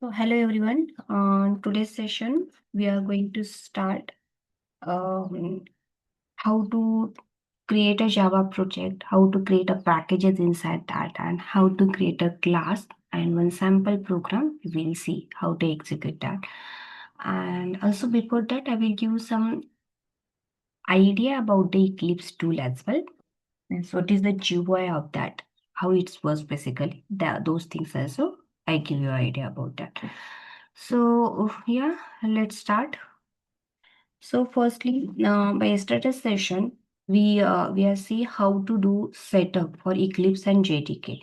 So, hello everyone. On today's session, we are going to start um, how to create a Java project, how to create a packages inside that, and how to create a class. And one sample program, we will see how to execute that. And also before that, I will give some idea about the Eclipse tool as well. And so, what is the GUI of that? How it works basically? Those things also. I give you idea about that. So yeah, let's start. So firstly, by yesterday's session, we are see how to do setup for Eclipse and JDK.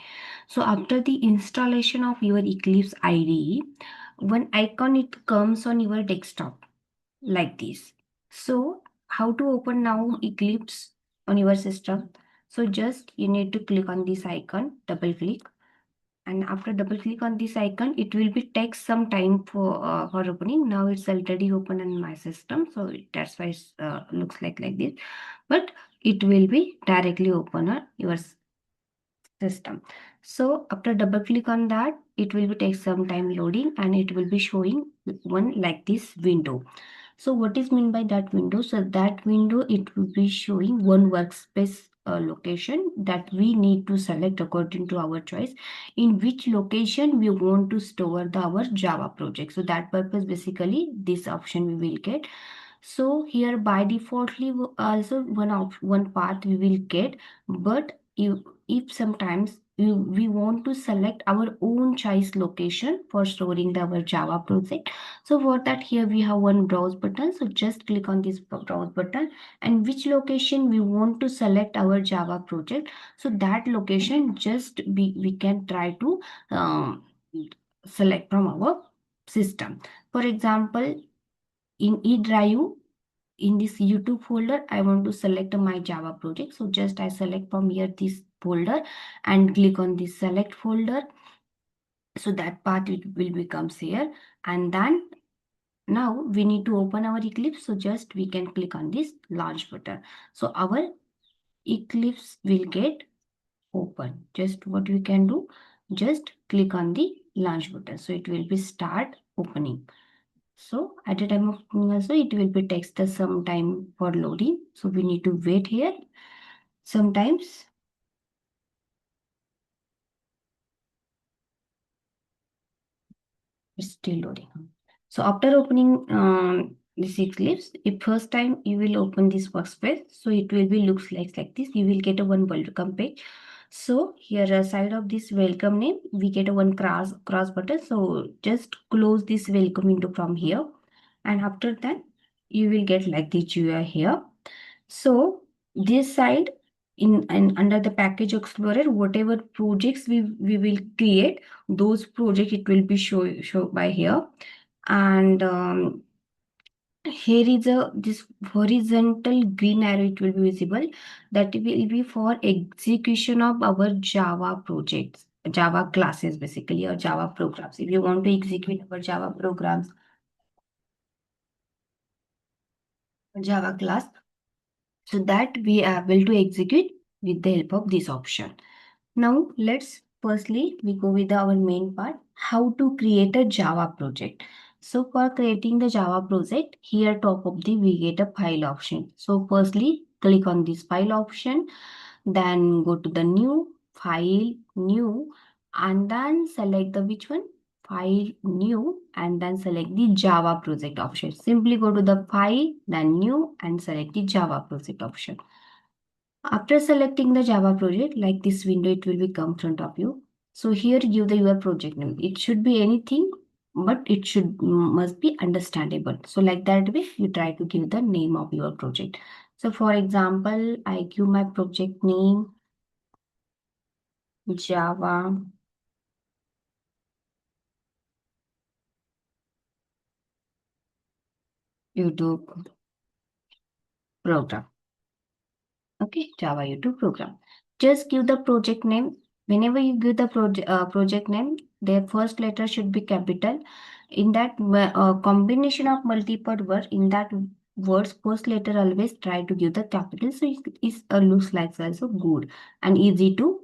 So after the installation of your Eclipse IDE, one icon it comes on your desktop like this. So how to open now Eclipse on your system? So just you need to click on this icon, double click, and after double click on this icon it will be take some time for opening. Now it's already open in my system, so that's why it looks like this, but it will be directly open on your system. So after double click on that, it will be take some time loading and it will be showing one like this window. So what is mean by that window? So that window, it will be showing one workspace location that we need to select according to our choice, in which location we want to store our Java project. So that purpose, basically this option we will get. So here by defaultly also one path we will get, but if sometimes we want to select our own choice location for storing our Java project. So for that, here we have one browse button. So just click on this browse button, and which location we want to select our Java project. So that location just we can try to select from our system. For example, in E drive, in this YouTube folder, I want to select my Java project. So just I select from here this folder and click on this select folder. So that part it will becomes here. And then now we need to open our Eclipse. So just we can click on this launch button. So our Eclipse will get open. Just what we can do, just click on the launch button. So it will be start opening. So at the time of opening also, it will be takes the some time for loading. So we need to wait here. Sometimes it's still loading. So after opening this Eclipse, if first time you will open this workspace, so it will be looks like this. You will get a one welcome page. So here side of this welcome name, we get a one cross button. So just close this welcome window from here, and after that you will get like the GUI here. So this side in and under the package explorer, whatever projects we will create, those project it will be show by here. And here is a this horizontal green arrow, it will be visible, that will be for execution of our Java projects, Java classes basically, or Java programs. If you want to execute our Java programs, Java class, so that we are able to execute with the help of this option. Now let's firstly we go with our main part, how to create a Java project. So for creating the Java project, here top of the we get a file option. So firstly click on this file option, then go to the new file, new, and then select the which one, file new, and then select the Java project option. Simply go to the file, then new, and select the Java project option. After selecting the Java project, like this window, it will become front of you. So here give the your project name. It should be anything, but it should must be understandable. So like that way, you try to give the name of your project. So for example, I give my project name Java YouTube program. Okay, Java YouTube program. Just give the project name. Whenever you give the project name, their first letter should be capital. In that combination of multiple words, in that words first letter always try to give the capital. So it looks like also good and easy to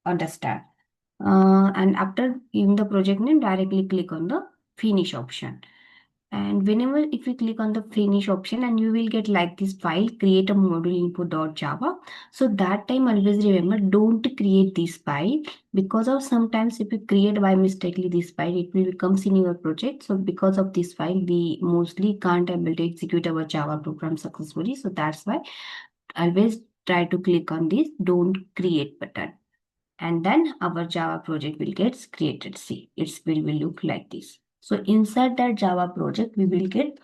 understand. And after giving the project name, directly click on the finish option. And whenever if you click on the finish option, and you will get like this file, create a module info.java. So that time always remember, don't create this file, because of sometimes if you create by mistakenly this file, it will becomes in your project. So because of this file, we mostly can't able to execute our Java program successfully. So that's why always try to click on this don't create button, and then our Java project will get created. See, will look like this. So inside that Java project, we will get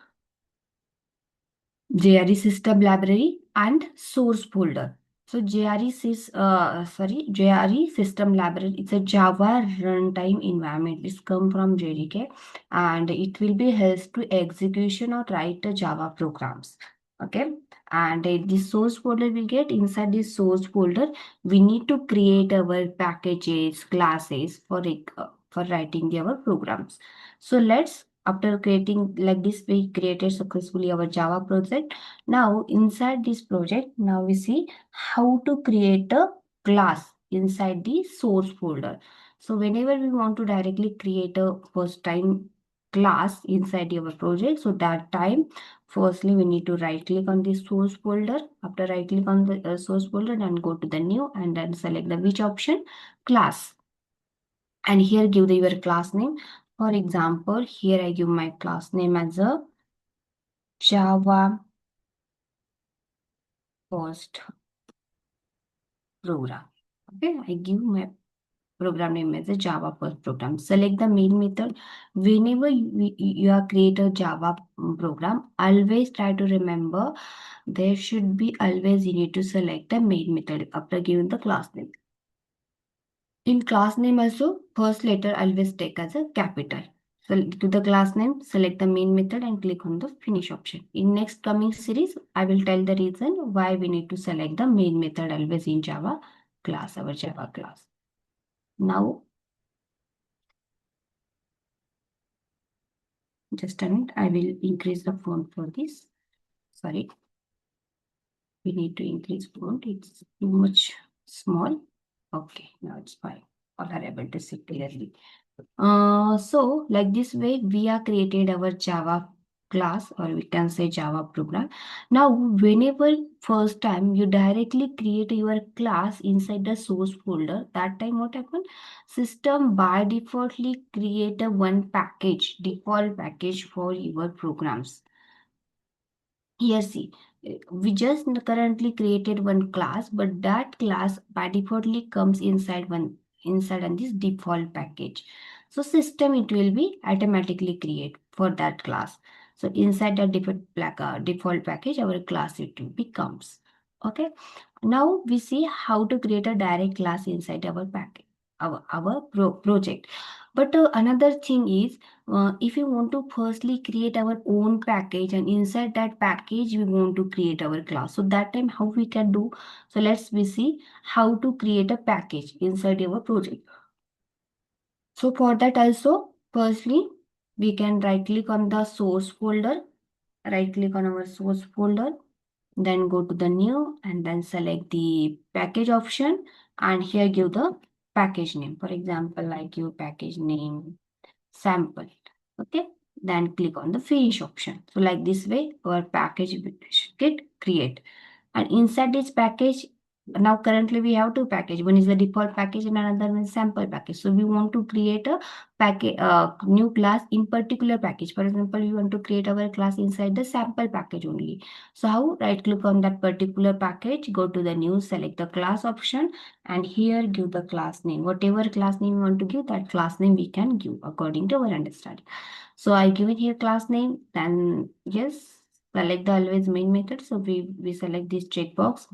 JRE system library and source folder. So JRE system library. It's a Java runtime environment. It's come from JDK, and it will be helps to execution or write the Java programs. Okay, and this source folder we get inside this source folder. We need to create our packages, classes for writing our programs. So let's after creating like this, we created successfully our Java project. Now inside this project, now we see how to create a class inside the source folder. So whenever we want to directly create a first time class inside your project, so that time firstly we need to right click on the source folder. After right click on the source folder, then go to the new and then select the which option, class, and here give the your class name. For example, here I give my class name as a Java first program. Okay, I give my program name as a Java first program. Select the main method. Whenever you are create a Java program, always try to remember there should be always you need to select the main method after giving the class name. In class name also, first letter always take as a capital. So to the class name, select the main method and click on the finish option. In next coming series, I will tell the reason why we need to select the main method always in Java class, our Java class. Now, just a minute, I will increase the font for this. Sorry, we need to increase font. It's too much small. Okay, now it's fine. All are able to see clearly. So like this way, we are created our Java class, or we can say Java program. Now, whenever first time you directly create your class inside the source folder, that time what happen? System by defaultly create a one package, default package for your programs. Here, see, we just currently created one class, but that class by defaultly comes inside on this default package. So system it will be automatically create for that class. So inside that default package, our class it will becomes. Okay. Now we see how to create a direct class inside our package, our project. But another thing is, if we want to firstly create our own package, and inside that package we want to create our class, so that time how we can do? So let's we see how to create a package inside our project. So for that also, firstly we can right click on the source folder, right click on our source folder, then go to the new and then select the package option, and here give the package name. For example, I give package name sample. Okay, then click on the finish option. So like this way our package should get create, and inside this package, now currently we have two package. One is the default package and another one is sample package. So we want to create a package, new class in particular package. For example, we want to create our class inside the sample package only. So how? Right click on that particular package, go to the new, select the class option, and here give the class name. Whatever class name you want to give, that class name we can give according to our understanding. So I give it here class name, then yes, select the always main method. So we select this checkbox,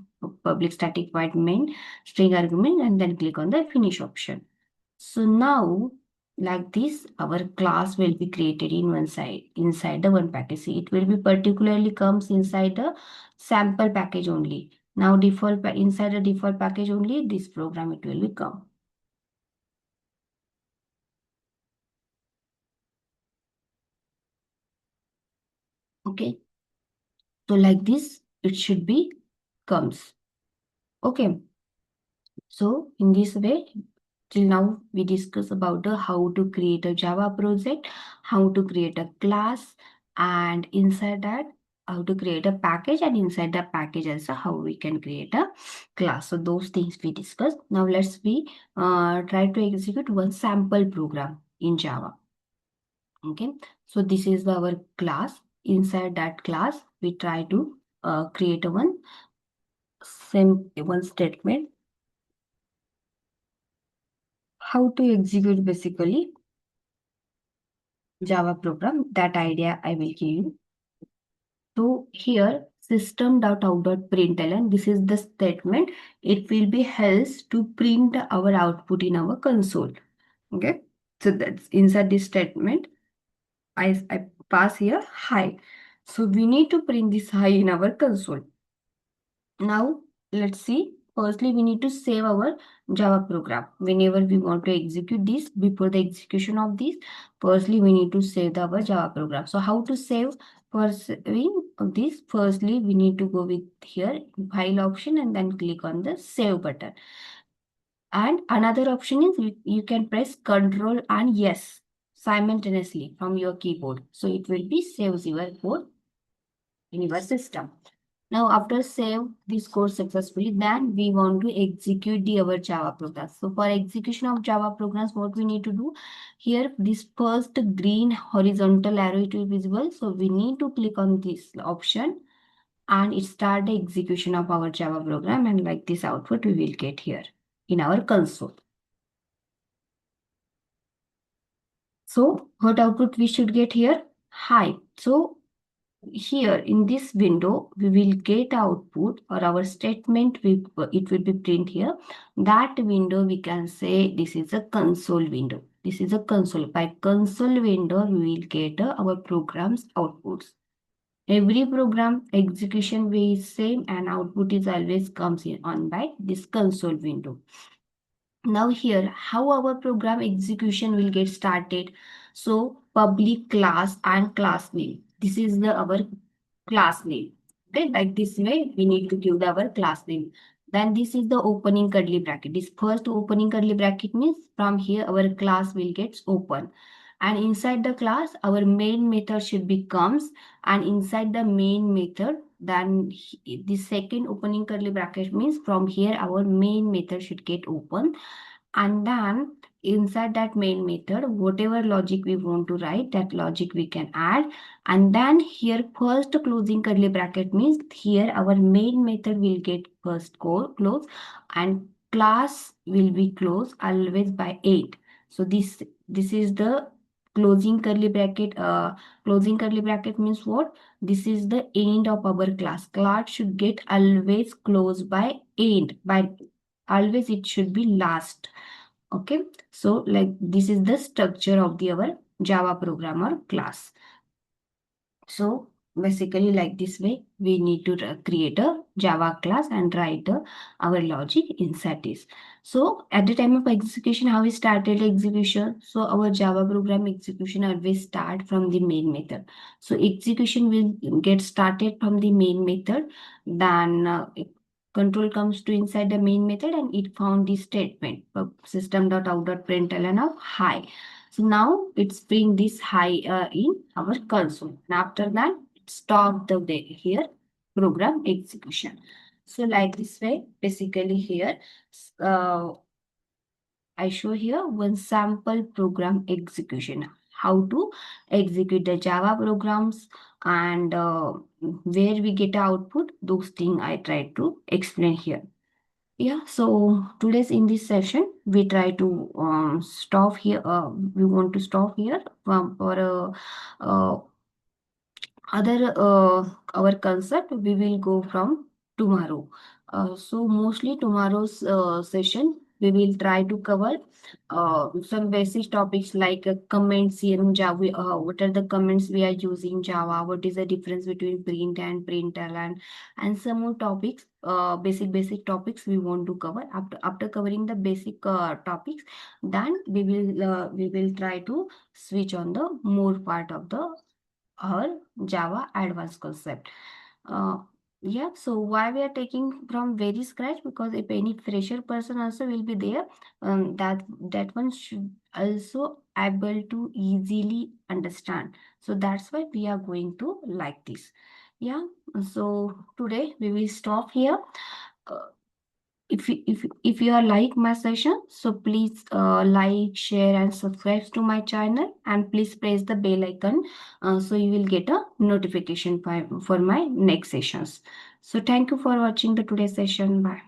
public static void main string argument, and then click on the finish option. So now like this, our class will be created in one side inside the one package. See, it will be particularly comes inside the sample package only. Now inside the default package only, this program it will become. Okay. So like this, it should be comes. Okay. So in this way, Till now, we discussed about how to create a Java project, how to create a class, and inside that, how to create a package, and inside the package also how we can create a class. So those things we discussed. Now let's we try to execute one sample program in Java. Okay, so this is our class. Inside that class, we try to create a one statement. How to execute basically Java program. That idea I will give you. So here system.out.println, this is the statement. It will be helps to print our output in our console. Okay. So that's inside this statement. I pass here hi. So we need to print this hi in our console. Now, let's see. Firstly, we need to save our Java program. Whenever we want to execute this, before the execution of this, firstly, we need to save our Java program. So, how to save? For saving this, firstly, we need to go with here, file option, and then click on the save button. And another option is you can press Control and yes simultaneously from your keyboard. So, it will be saves your code in your system. Now, after save this code successfully, then we want to execute our Java programs. So for execution of Java programs, what we need to do here, this first green horizontal arrow it will be visible. So we need to click on this option and it start the execution of our Java program. And like this output we will get here in our console. So what output we should get here? Hi. So here in this window we will get output or our statement it will be print here. That window we can say this is a console window. This is a console. By console window we will get our programs outputs. Every program execution way is same and output is always comes in on by this console window. Now here, how our program execution will get started. So public class and class name. This is the our class name. Okay, like this way, we need to give our class name. Then this is the opening curly bracket. This first opening curly bracket means from here our class will get open. And inside the class, our main method should be comes. And inside the main method, then the second opening curly bracket means from here our main method should get open, and then inside that main method whatever logic we want to write that logic we can add, and then here first closing curly bracket means here our main method will get first close and class will be closed always by 8. So this is the closing curly bracket means what? This is the end of our class should get always closed by end, by always it should be last. Okay, so like this is the structure of the our Java programmer class. So basically like this way, we need to create a Java class and write our logic inside this. So at the time of execution, how we started execution? So our Java program execution always start from the main method. So execution will get started from the main method. Then control comes to inside the main method and it found the statement system.out.println of hi. So now it's bring this high in our console. And after that, stop the day here program execution. So like this way, basically here, uh, I show here one sample program execution. How to execute the Java programs and where we get output. Those things I try to explain here. Yeah, so today's in this session, we try to stop here. We want to stop here for other our concept. We will go from tomorrow. So mostly tomorrow's session, we will try to cover some basic topics like comments in Java. What are the comments we are using Java? What is the difference between print and println? And some more topics, basic topics we want to cover. After covering the basic topics, then we will try to switch on the more part of the our Java advanced concept. Uh, Yeah, so why we are taking from very scratch? Because if any fresher person also will be there, that one should also able to easily understand. So that's why we are going to like this. Yeah. So today we will stop here. Uh, if you are like my session, so please like, share, and subscribe to my channel, and please press the bell icon, so you will get a notification for my next sessions. So thank you for watching the today's session. Bye.